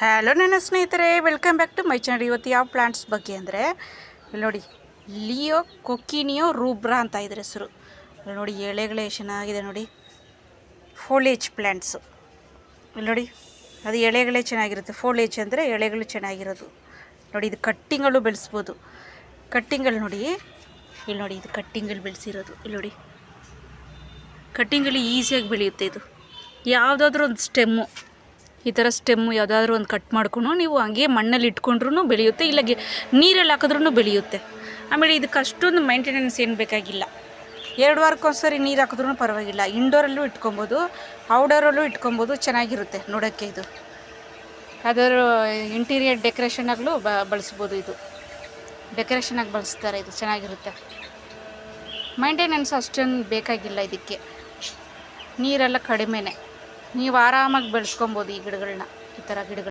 Hello ನನ್ನ ಸ್ನೇಹಿತರೆ, welcome back to my channel. ಇವತ್ತು ಯಾವ ಪ್ಲಾಂಟ್ಸ್ ಬಗ್ಗೆ ಅಂದರೆ ಇಲ್ಲಿ ನೋಡಿ, ಲಿಯೋ ಕೊಕಿನಿಯೋ ರೂಬ್ರಾ ಅಂತ ಇದ್ರ ಹೆಸರು. ಇಲ್ಲಿ ನೋಡಿ ಎಲೆಗಳೇ ಚೆನ್ನಾಗಿದೆ ನೋಡಿ, ಫೋಲೇಜ್ ಪ್ಲ್ಯಾಂಟ್ಸು. ಇಲ್ಲಿ ನೋಡಿ ಅದು ಎಲೆಗಳೇ ಚೆನ್ನಾಗಿರುತ್ತೆ. ಫೋಲೇಜ್ ಅಂದರೆ ಎಲೆಗಳು ಚೆನ್ನಾಗಿರೋದು ನೋಡಿ. ಇದು ಕಟ್ಟಿಂಗಲ್ಲೂ ಬೆಳೆಸ್ಬೋದು. ಕಟ್ಟಿಂಗಲ್ಲಿ ನೋಡಿ, ಇಲ್ಲಿ ನೋಡಿ ಇದು ಕಟ್ಟಿಂಗಲ್ಲಿ ಬೆಳೆಸಿರೋದು. ಇಲ್ಲಿ ನೋಡಿ ಕಟ್ಟಿಂಗಲ್ಲಿ ಈಸಿಯಾಗಿ ಬೆಳೆಯುತ್ತೆ. ಇದು ಯಾವುದಾದ್ರೂ ಒಂದು ಸ್ಟೆಮ್ಮು, ಈ ಥರ ಸ್ಟೆಮ್ಮು ಯಾವುದಾದ್ರೂ ಒಂದು ಕಟ್ ಮಾಡ್ಕೊಂಡು ನೀವು ಹಂಗೆ ಮಣ್ಣಲ್ಲಿ ಇಟ್ಕೊಂಡ್ರೂ ಬೆಳೆಯುತ್ತೆ, ಇಲ್ಲ ನೀರಲ್ಲಿ ಹಾಕಿದ್ರೂ ಬೆಳೆಯುತ್ತೆ. ಆಮೇಲೆ ಇದಕ್ಕೆ ಅಷ್ಟೊಂದು ಮೇಂಟೆನೆನ್ಸ್ ಏನು ಬೇಕಾಗಿಲ್ಲ. 2 ವಾರಕ್ಕೊಂದ್ಸರಿ ನೀರು ಹಾಕಿದ್ರೂ ಪರವಾಗಿಲ್ಲ. ಇಂಡೋರಲ್ಲೂ ಇಟ್ಕೊಬೋದು, ಔಡೋರಲ್ಲೂ ಇಟ್ಕೊಬೋದು. ಚೆನ್ನಾಗಿರುತ್ತೆ ನೋಡೋಕ್ಕೆ. ಇದು ಅದರ ಇಂಟೀರಿಯರ್ ಡೆಕೋರೇಷನಾಗಲೂ ಬಳಸ್ಬೋದು. ಇದು ಡೆಕೋರೇಷನಾಗಿ ಬಳಸ್ತಾರೆ. ಇದು ಚೆನ್ನಾಗಿರುತ್ತೆ. ಮೇಂಟೆನೆನ್ಸ್ ಅಷ್ಟೊಂದು ಬೇಕಾಗಿಲ್ಲ ಇದಕ್ಕೆ. ನೀರೆಲ್ಲ ಕಡಿಮೆನೇ. ನೀವು ಆರಾಮಾಗಿ ಬೆಳೆಸ್ಕೊಬೋದು ಈ ಗಿಡಗಳನ್ನ, ಈ ಥರ ಗಿಡಗಳು.